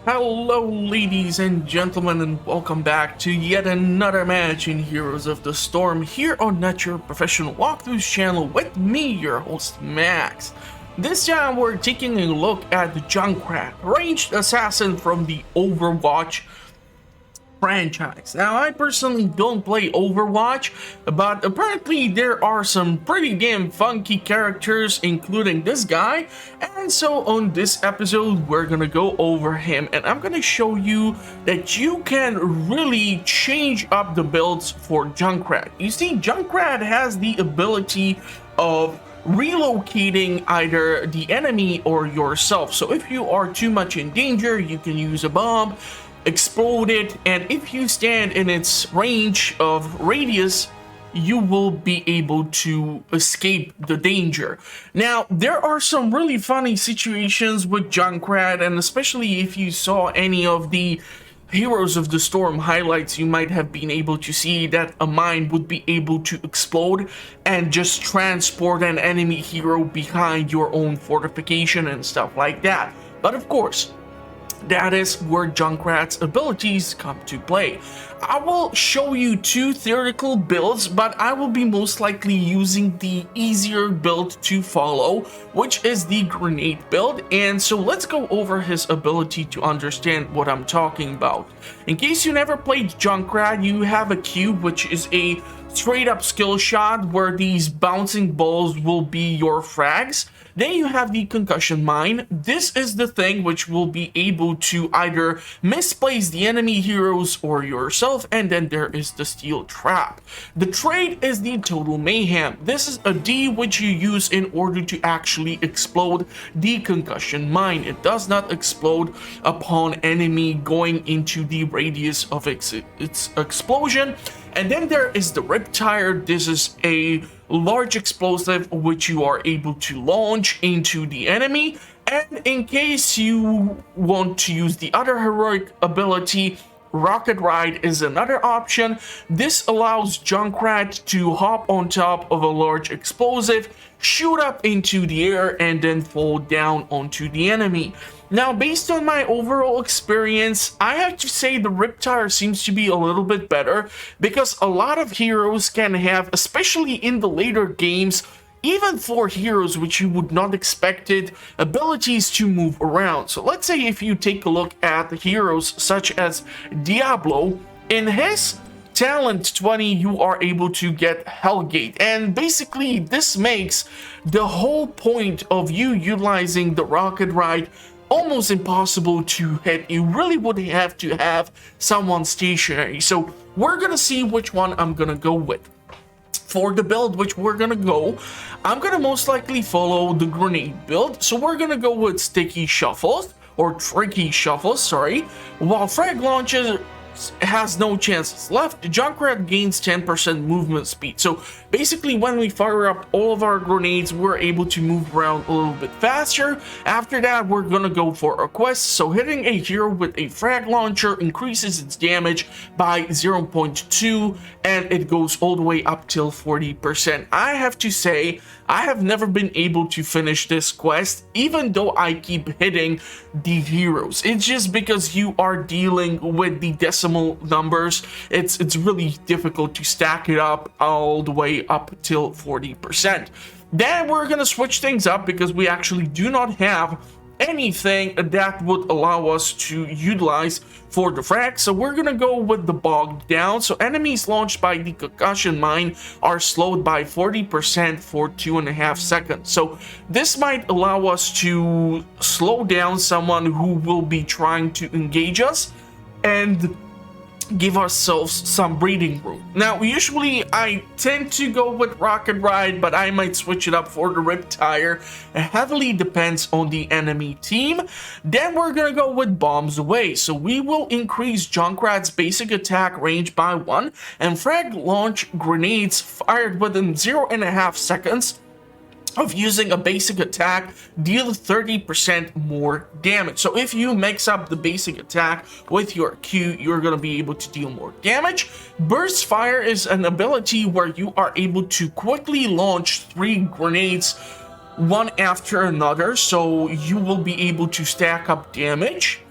Hello ladies and gentlemen, and welcome back to yet another match in Heroes of the Storm here on Not Your Professional Walkthroughs channel with me, your host Max. This time we're taking a look at the Junkrat, ranged assassin from the Overwatch franchise. Now, I personally don't play Overwatch, but apparently there are some pretty damn funky characters, including this guy, and so on this episode we're gonna go over him, and I'm gonna show you that you can really change up the builds for Junkrat. You see, Junkrat has the ability of relocating either the enemy or yourself. So if you are too much in danger, you can use a bomb, explode it, and if you stand in its range of radius, you will be able to escape the danger. Now, there are some really funny situations with Junkrat, and especially if you saw any of the Heroes of the Storm highlights, you might have been able to see that a mine would be able to explode and just transport an enemy hero behind your own fortification and stuff like that. But of course, that is where Junkrat's abilities come to play. I will show you two theoretical builds, but I will be most likely using the easier build to follow, which is the grenade build. And so let's go over his ability to understand what I'm talking about. In case you never played Junkrat, you have a cube, which is a straight up skill shot where these bouncing balls will be your frags. Then you have the Concussion Mine. This is the thing which will be able to either misplace the enemy heroes or yourself, and then there is the Steel Trap. The trade is the Total Mayhem. This is a D which you use in order to actually explode the Concussion Mine. It does not explode upon enemy going into the radius of its explosion. And then there is the Riptire. This is a large explosive which you are able to launch into the enemy. And in case you want to use the other heroic ability, Rocket Ride is another option. This allows Junkrat to hop on top of a large explosive, shoot up into the air, and then fall down onto the enemy. Now, based on my overall experience, I have to say the Riptire seems to be a little bit better because a lot of heroes can have, especially in the later games, even for heroes which you would not expected, abilities to move around. So let's say if you take a look at the heroes such as Diablo, in his talent 20 you are able to get Hellgate, and basically this makes the whole point of you utilizing the Rocket Ride almost impossible to hit. You really would have to have someone stationary. So we're gonna see which one I'm gonna go with. For the build which we're gonna go, I'm gonna most likely follow the grenade build. So we're gonna go with Sticky Shuffles, or Tricky Shuffles, sorry. While Frag Launches has no chances left, Junkrat gains 10% movement speed. So basically when we fire up all of our grenades, we're able to move around a little bit faster. After that, we're gonna go for a quest. So hitting a hero with a frag launcher increases its damage by 0.2, and it goes all the way up till 40%. I have to say, I have never been able to finish this quest, even though I keep hitting the heroes. It's just because you are dealing with the decimal numbers. It's really difficult to stack it up all the way up till 40%. Then we're gonna switch things up because we actually do not have anything that would allow us to utilize for the frag. So we're gonna go with the Bog Down. So enemies launched by the Concussion Mine are slowed by 40% for 2.5 seconds. So this might allow us to slow down someone who will be trying to engage us and give ourselves some breathing room. Now, usually I tend to go with Rocket Ride, but I might switch it up for the Riptire. It heavily depends on the enemy team. Then we're gonna go with Bombs Away. So we will increase Junkrat's basic attack range by 1, and frag launch grenades fired within 0.5 seconds of using a basic attack deal 30% more damage. So if you mix up the basic attack with your Q, you're going to be able to deal more damage. Burst Fire is an ability where you are able to quickly launch 3 grenades one after another, so you will be able to stack up damage.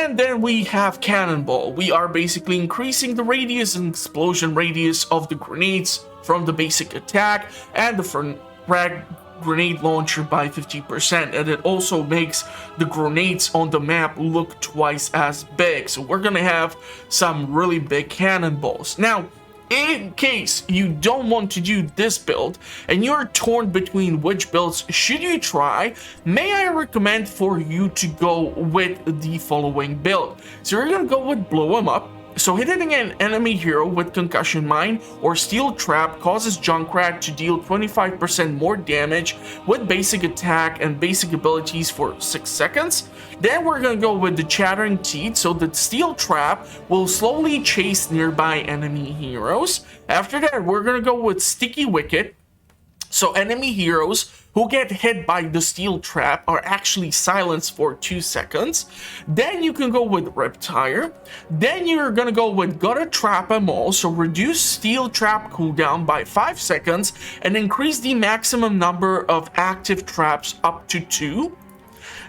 And then we have Cannonball. We are basically increasing the radius and explosion radius of the grenades from the basic attack and the frag grenade launcher by 50%, and it also makes the grenades on the map look twice as big. So we're gonna have some really big cannonballs. Now, in case you don't want to do this build and you're torn between which builds should you try, may I recommend for you to go with the following build. So you're gonna go with Blow 'em Up. So hitting an enemy hero with Concussion Mine or Steel Trap causes Junkrat to deal 25% more damage with basic attack and basic abilities for 6 seconds. Then we're gonna go with the Chattering Teeth, so the Steel Trap will slowly chase nearby enemy heroes. After that, we're gonna go with Sticky Wicket. So enemy heroes who get hit by the steel trap are actually silenced for 2 seconds. Then you can go with Reptire. Then you're gonna go with Gotta Trap 'em All, so reduce steel trap cooldown by 5 seconds and increase the maximum number of active traps up to 2.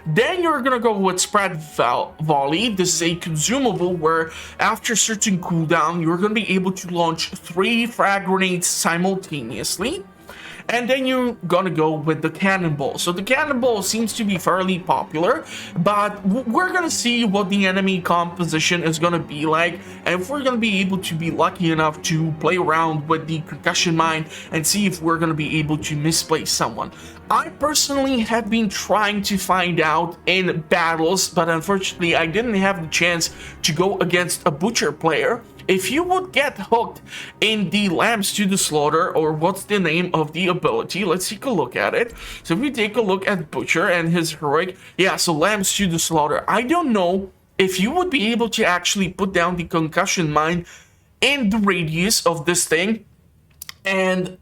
Then you're gonna go with Spread Volley. This is a consumable where after certain cooldown, you're gonna be able to launch 3 frag grenades simultaneously. And then you're gonna go with the Cannonball. So the Cannonball seems to be fairly popular, but we're gonna see what the enemy composition is gonna be like, and if we're gonna be able to be lucky enough to play around with the Concussion Mine and see if we're gonna be able to misplace someone. I personally have been trying to find out in battles, but unfortunately I didn't have the chance to go against a Butcher player. If you would get hooked in the Lambs to the Slaughter, or what's the name of the ability, let's take a look at it. So if we take a look at Butcher and his heroic, yeah, so Lambs to the Slaughter. I don't know if you would be able to actually put down the Concussion Mine in the radius of this thing and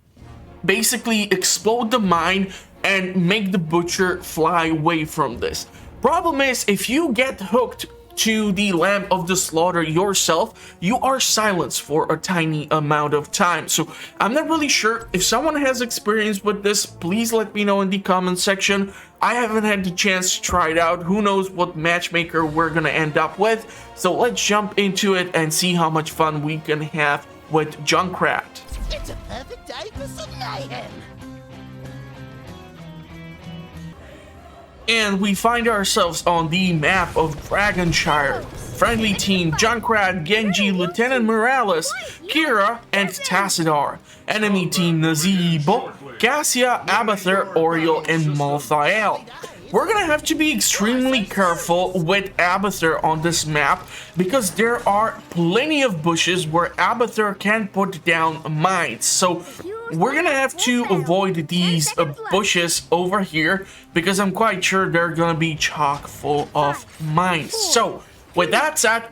basically explode the mine and make the Butcher fly away from this. Problem is, if you get hooked to the Lamb of the Slaughter yourself, you are silenced for a tiny amount of time. So I'm not really sure. If someone has experience with this, please let me know in the comment section. I haven't had the chance to try it out. Who knows what matchmaker we're gonna end up with. So let's jump into it and see how much fun we can have with Junkrat. It's a perfect day for some mayhem. And we find ourselves on the map of Dragonshire. Friendly team Junkrat, Genji, Lieutenant Morales, Kira, and Tassadar. Enemy team Nazeebo, Cassia, Abathur, Oriel, and Malphito. We're gonna have to be extremely careful with Abathur on this map because there are plenty of bushes where Abathur can put down mines. So we're gonna have to avoid these bushes over here because I'm quite sure they're gonna be chock full of mines. So with that said,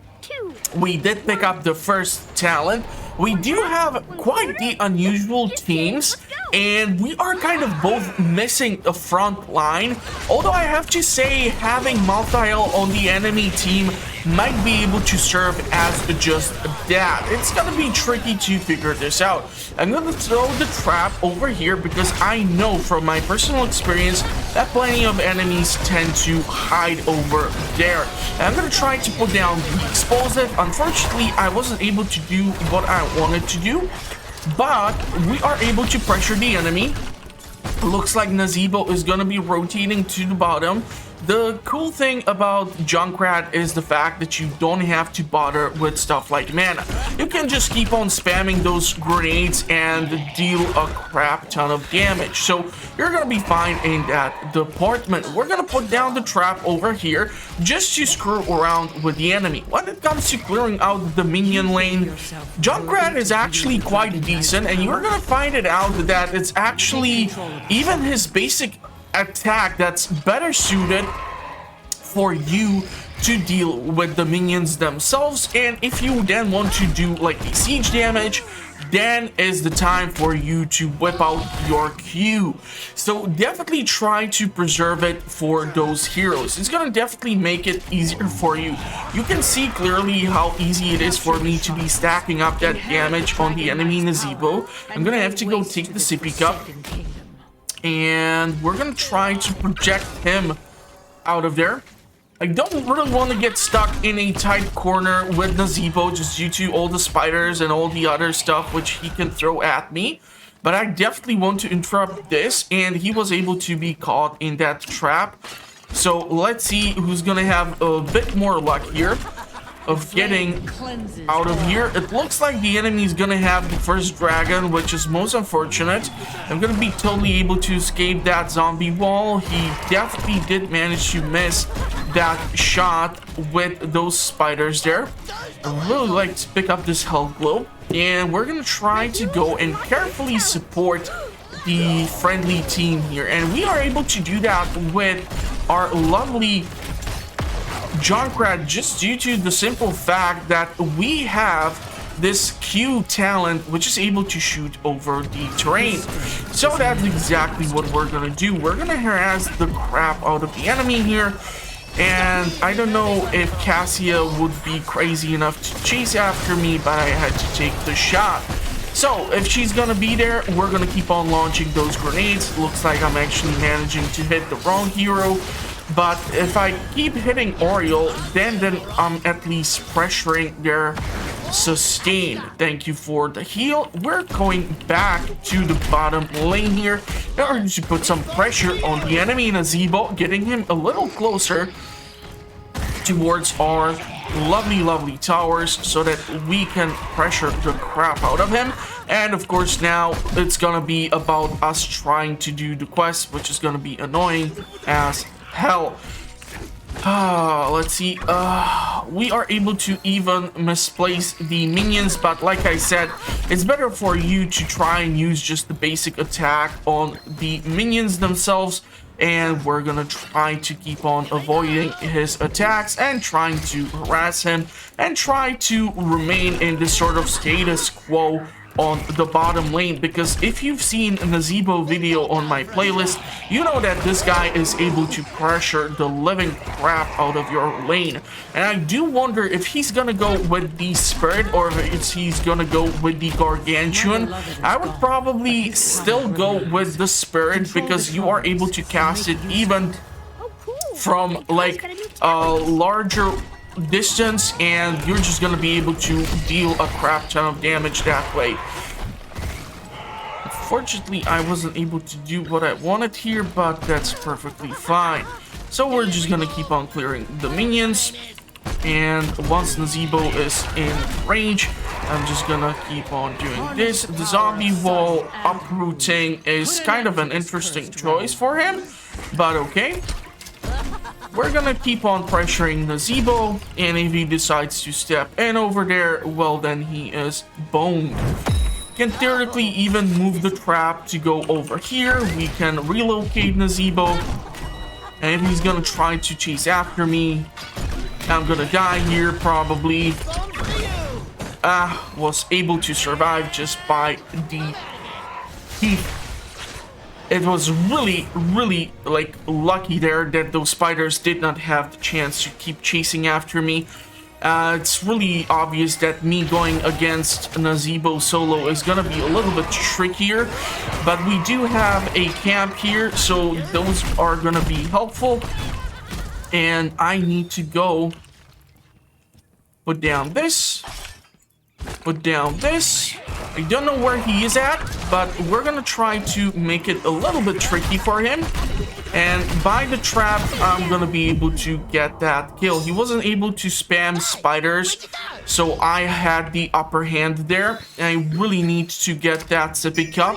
we did pick up the first talent. We do have quite the unusual teams, and we are kind of both missing a front line. Although I have to say, having Malphito on the enemy team might be able to serve as just that. It's gonna be tricky to figure this out. I'm gonna throw the trap over here because I know from my personal experience that plenty of enemies tend to hide over there. And I'm gonna try to put down the explosive. Unfortunately, I wasn't able to do what I wanted to do, but we are able to pressure the enemy. Looks like Nazeebo is gonna be rotating to the bottom. The cool thing about Junkrat is the fact that you don't have to bother with stuff like mana. You can just keep on spamming those grenades and deal a crap ton of damage. So you're gonna be fine in that department. We're gonna put down the trap over here just to screw around with the enemy. When it comes to clearing out the minion lane, Junkrat is actually quite decent, and you're gonna find it out that it's actually even his basic attack that's better suited for you to deal with the minions themselves. And if you then want to do like the siege damage, then is the time for you to whip out your Q. So definitely try to preserve it for those heroes. It's gonna definitely make it easier for you. You can see clearly how easy it is for me to be stacking up that damage on the enemy Nazeebo. I'm gonna have to go take the sippy cup, and we're gonna try to project him out of there. I don't really want to get stuck in a tight corner with Nazeebo just due to all the spiders and all the other stuff which he can throw at me. But I definitely want to interrupt this, and he was able to be caught in that trap. So let's see who's gonna have a bit more luck here of getting out of here. It looks like the enemy is gonna have the first dragon, which is most unfortunate. I'm gonna be totally able to escape that zombie wall. He definitely did manage to miss that shot with those spiders there. I really like to pick up this health globe, and we're gonna try to go and carefully support the friendly team here, and we are able to do that with our lovely Junkrat just due to the simple fact that we have this Q talent which is able to shoot over the terrain. So that's exactly what we're gonna do. We're gonna harass the crap out of the enemy here, and I don't know if Cassia would be crazy enough to chase after me, but I had to take the shot. So if she's gonna be there, we're gonna keep on launching those grenades. Looks like I'm actually managing to hit the wrong hero, but if I keep hitting Oriole, then I'm at least pressuring their sustain. Thank you for the heal. We're going back to the bottom lane here in order to put some pressure on the enemy Nazeebo, getting him a little closer towards our lovely towers so that we can pressure the crap out of him. And of course now it's gonna be about us trying to do the quest, which is gonna be annoying as hell. Let's see. We are able to even misplace the minions, but like I said, it's better for you to try and use just the basic attack on the minions themselves, and we're gonna try to keep on avoiding his attacks and trying to harass him and try to remain in this sort of status quo on the bottom lane, because if you've seen a Nazeebo video on my playlist, you know that this guy is able to pressure the living crap out of your lane. And I do wonder if he's gonna go with the Spirit or if he's gonna go with the Gargantuan. I would probably still go with the Spirit because you are able to cast it even from like a larger distance, and you're just gonna be able to deal a crap ton of damage that way. Unfortunately, I wasn't able to do what I wanted here, but that's perfectly fine. So we're just gonna keep on clearing the minions, and once Nazeebo is in range, I'm just gonna keep on doing this. The zombie wall uprooting is kind of an interesting choice for him, but okay. We're gonna keep on pressuring Nazeebo, and if he decides to step in over there, well then he is boned. Can theoretically even move the trap to go over here. We can relocate Nazeebo, and if he's gonna try to chase after me, I'm gonna die here probably. Was able to survive just by the heat. It was really like lucky there that those spiders did not have the chance to keep chasing after me. It's really obvious that me going against Nazeebo solo is gonna be a little bit trickier, but we do have a camp here, so those are gonna be helpful. And I need to go put down this, put down this. I don't know where he is at, but we're gonna try to make it a little bit tricky for him. And by the trap, I'm gonna be able to get that kill. He wasn't able to spam spiders, so I had the upper hand there. And I really need to get that sippy cup,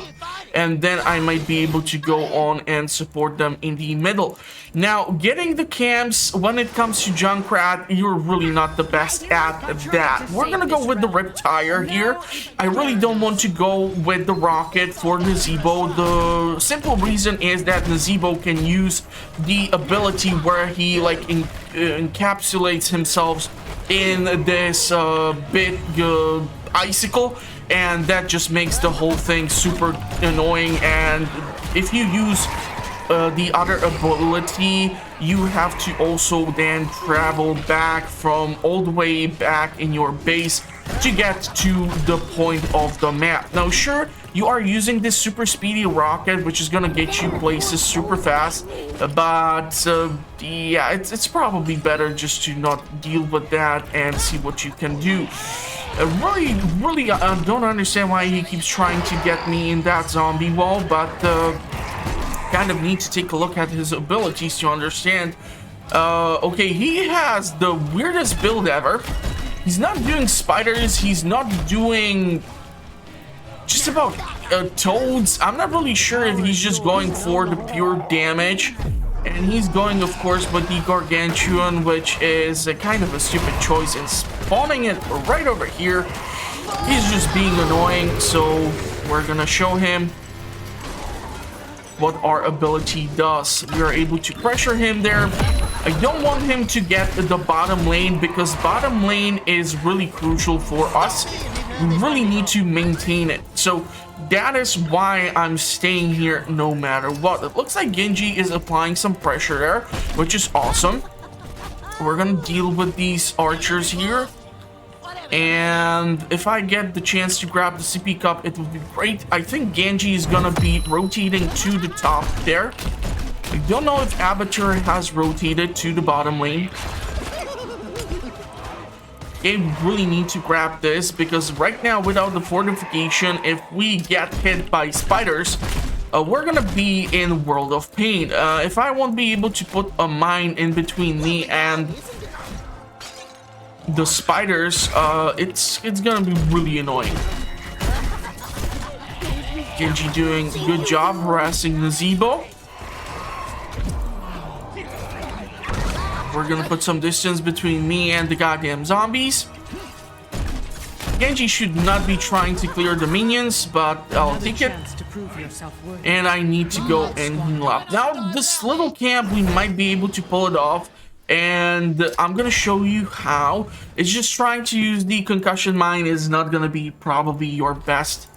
and then I might be able to go on and support them in the middle. Now, getting the camps, when it comes to Junkrat, you're really not the best at that. We're gonna go with the Riptire here. I really don't want to go with the Rocket for Nazeebo. The simple reason is that Nazeebo can use the ability where he like encapsulates himself in this big icicle, and that just makes the whole thing super annoying. And if you use the other ability, you have to also then travel back from all the way back in your base to get to the point of the map. Now sure, you are using this super speedy rocket, which is gonna get you places super fast. But yeah, it's probably better just to not deal with that and see what you can do. Really, I don't understand why he keeps trying to get me in that zombie wall, but kind of need to take a look at his abilities to understand. Okay, he has the weirdest build ever. He's not doing spiders, he's not doing just about toads. I'm not really sure if he's just going for the pure damage. And he's going, of course, with the Gargantuan, which is a kind of a stupid choice, and spawning it right over here. He's just being annoying, so we're gonna show him what our ability does. We are able to pressure him there. I don't want him to get the bottom lane, because bottom lane is really crucial for us. We really need to maintain it. So that is why I'm staying here no matter what. It looks like Genji is applying some pressure there, which is awesome. We're gonna deal with these archers here. And if I get the chance to grab the CP cup, it would be great. I think Genji is gonna be rotating to the top there. I don't know if Abatur has rotated to the bottom lane. Okay, we really need to grab this, because right now without the fortification, if we get hit by spiders, we're gonna be in World of Pain. If I won't be able to put a mine in between me and the spiders, it's gonna be really annoying. Genji doing a good job harassing Nazebo. We're gonna put some distance between me and the goddamn zombies. Genji should not be trying to clear the minions, but I'll take it. And I need to go and heal up. Now, this little camp, we might be able to pull it off. And I'm gonna show you how. It's just trying to use the Concussion Mine is not gonna be probably your best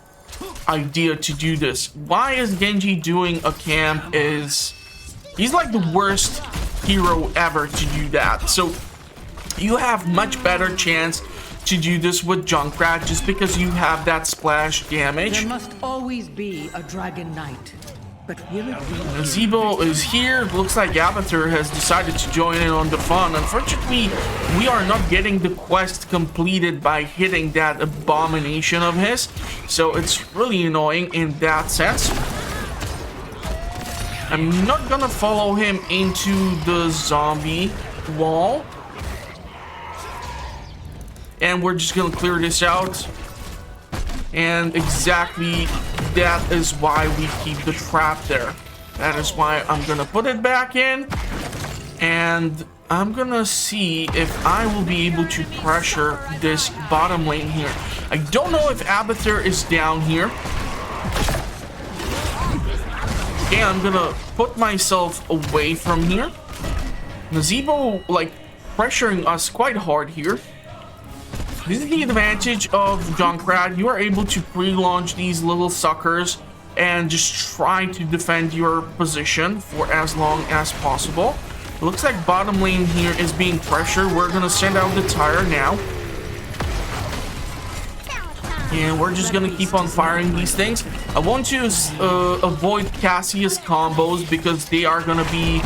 idea to do this. Why is Genji doing a camp is... He's like the worst hero ever to do that. So you have much better chance to do this with Junkrat, just because you have that splash damage. There must always be a Dragon Knight. But will it be? Nazebo is here. Looks like Abatur has decided to join in on the fun. Unfortunately, we are not getting the quest completed by hitting that abomination of his. So it's really annoying in that sense. I'm not gonna follow him into the zombie wall. And we're just gonna clear this out. And exactly that is why we keep the trap there. That is why I'm gonna put it back in. And I'm gonna see if I will be able to pressure this bottom lane here. I don't know if Abatur is down here. Okay, I'm gonna put myself away from here. Nazebo, like, pressuring us quite hard here. This is the advantage of Junkrat. You are able to pre-launch these little suckers and just try to defend your position for as long as possible. It looks like bottom lane here is being pressured. We're gonna send out the tire now. And we're just gonna keep on firing these things. I want to avoid Cassius combos because they are gonna be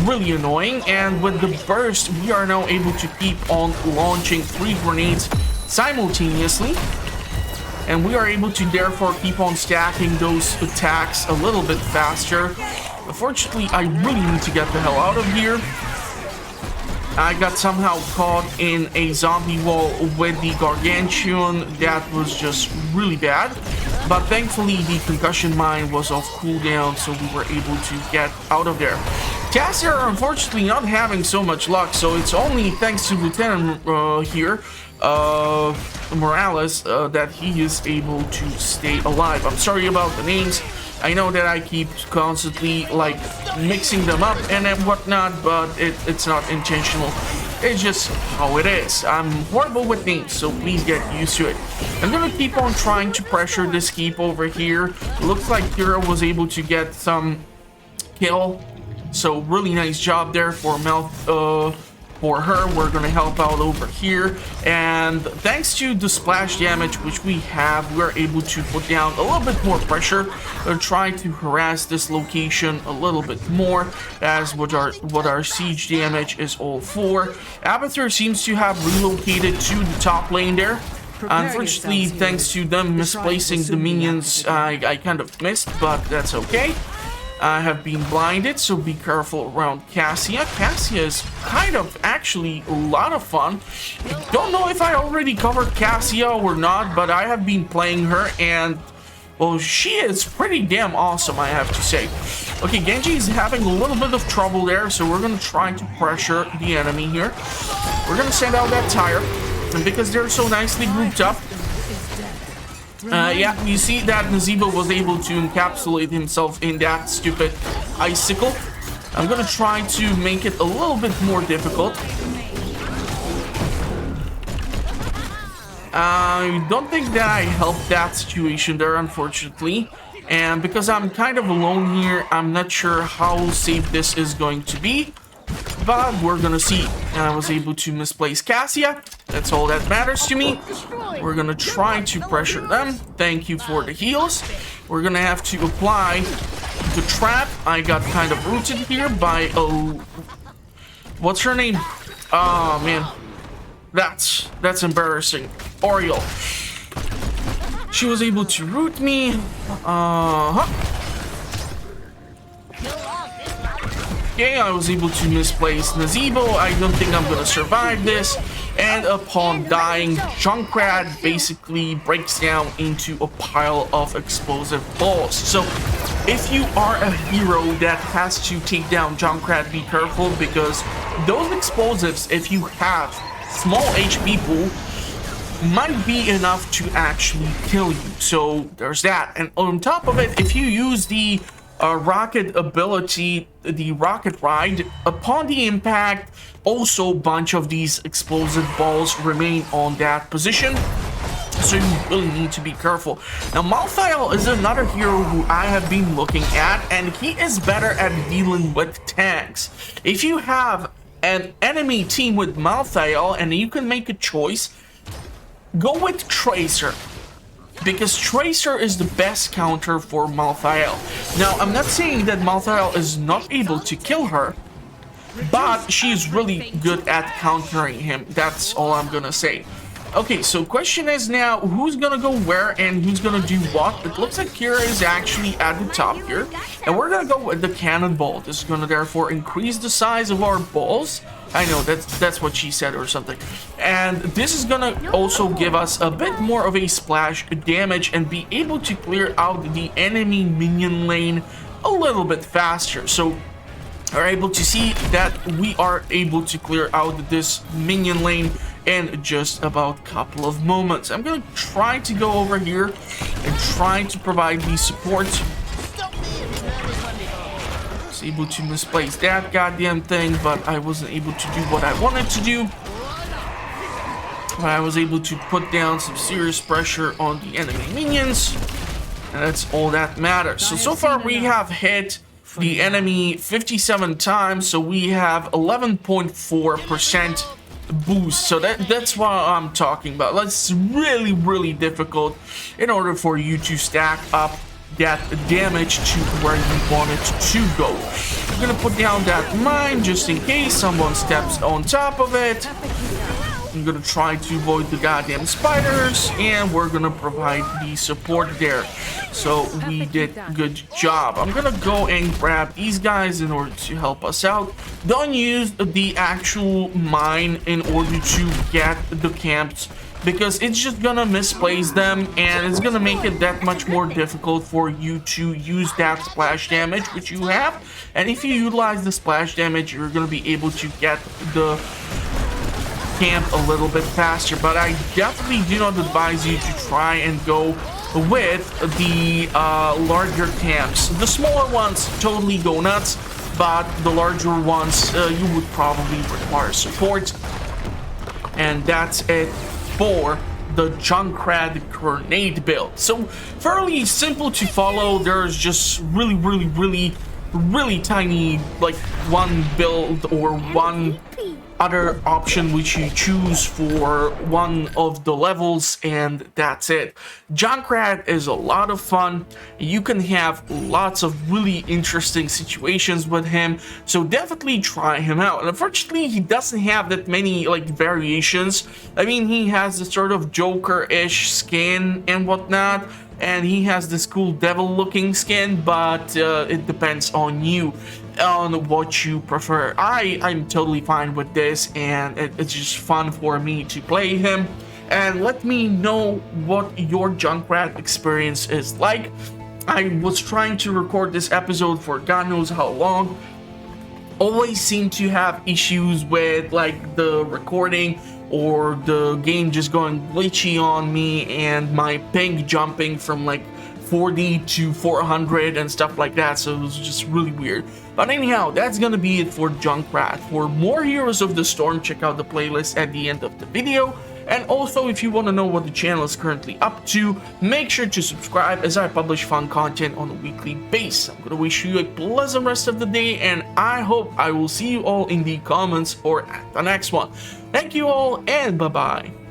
really annoying. And with the burst, we are now able to keep on launching 3 grenades simultaneously. And we are able to therefore keep on stacking those attacks a little bit faster. Unfortunately, I really need to get the hell out of here. I got somehow caught in a zombie wall with the Gargantuan. That was just really bad. But thankfully, the Concussion Mine was off cooldown, so we were able to get out of there. Cassier are unfortunately not having so much luck, so it's only thanks to Lieutenant here, Morales, that he is able to stay alive. I'm sorry about the names. I know that I keep constantly like mixing them up and whatnot, but it's not intentional. It's just how it is. I'm horrible with names, so please get used to it. I'm gonna keep on trying to pressure this keep over here. Looks like Kira was able to get some kill, so really nice job there for for her. We're gonna help out over here, and thanks to the splash damage which we have, we're able to put down a little bit more pressure and try to harass this location a little bit more, as what our siege damage is all for. Abathur seems to have relocated to the top lane there. Unfortunately, thanks to them misplacing the minions, I kind of missed, but that's okay. I have been blinded, so be careful around Cassia. Cassia is kind of actually a lot of fun. Don't know if I already covered Cassia or not, but I have been playing her, and well, she is pretty damn awesome, I have to say. Okay, Genji is having a little bit of trouble there, so we're gonna try to pressure the enemy here. We're gonna send out that tire, and because they're so nicely grouped up, yeah, you see that nypw was able to encapsulate himself in that stupid icicle. I'm gonna try to make it a little bit more difficult. I don't think that I helped that situation there, unfortunately. And because I'm kind of alone here, I'm not sure how safe this is going to be. But we're gonna see. I was able to misplace Cassia. That's all that matters to me. We're gonna try to pressure them. Thank you for the heals. We're gonna have to apply the trap. I got kind of rooted here by what's her name? Oh man, that's embarrassing. Oriole. She was able to root me. Okay, I was able to misplace nypw. I don't think I'm gonna survive this. And upon dying, Junkrat basically breaks down into a pile of explosive balls. So if you are a hero that has to take down Junkrat, be careful, because those explosives, if you have small HP pool, might be enough to actually kill you. So there's that. And on top of it, if you use the rocket ability, the rocket ride, upon the impact, also a bunch of these explosive balls remain on that position, so you really need to be careful. Now Malphito is another hero who I have been looking at, and he is better at dealing with tanks. If you have an enemy team with Malphito and you can make a choice, go with Tracer, because Tracer is the best counter for Malphito. Now, I'm not saying that Malphito is not able to kill her, but she's really good at countering him. That's all I'm gonna say. Okay, so question is now, who's gonna go where and who's gonna do what? It looks like Kira is actually at the top here, and we're gonna go with the Cannonball. This is gonna therefore increase the size of our balls. I know, that's what she said or something. And this is gonna also give us a bit more of a splash damage and be able to clear out the enemy minion lane a little bit faster. So are able to see that we are able to clear out this minion lane in just about a couple of moments. I'm gonna try to go over here and try to provide the support. Was able to misplace that goddamn thing, but I wasn't able to do what I wanted to do. But I was able to put down some serious pressure on the enemy minions, and that's all that matters. So far we have hit the enemy 57 times, so we have 11.4% boost. So that's what I'm talking about. That's really difficult in order for you to stack up that damage to where you want it to go. I'm gonna put down that mine just in case someone steps on top of it. I'm gonna try to avoid the goddamn spiders, and we're gonna provide the support there. So we did a good job. I'm gonna go and grab these guys in order to help us out. Don't use the actual mine in order to get the camps, because it's just gonna misplace them, and it's gonna make it that much more difficult for you to use that splash damage which you have. And if you utilize the splash damage, you're gonna be able to get the camp a little bit faster. But I definitely do not advise you to try and go with the larger camps. The smaller ones totally go nuts, but the larger ones you would probably require support. And that's it for the Junkrat grenade build. So fairly simple to follow. There's just really tiny, like, one build or one other option which you choose for one of the levels, and that's it. Junkrat is a lot of fun. You can have lots of really interesting situations with him, so definitely try him out. And unfortunately, he doesn't have that many like variations. I mean, he has the sort of Joker-ish skin and whatnot, and he has this cool devil-looking skin, but it depends on you, on what you prefer. I'm totally fine with this, and it's just fun for me to play him. And let me know what your Junkrat experience is like. I was trying to record this episode for God knows how long. Always seem to have issues with like the recording, or the game just going glitchy on me, and my ping jumping from like 40 to 400 and stuff like that, so it was just really weird. But anyhow, that's gonna be it for Junkrat. For more Heroes of the Storm, check out the playlist at the end of the video. And also, if you want to know what the channel is currently up to, make sure to subscribe, as I publish fun content on a weekly basis. I'm gonna wish you a pleasant rest of the day, and I hope I will see you all in the comments or at the next one. Thank you all, and bye-bye.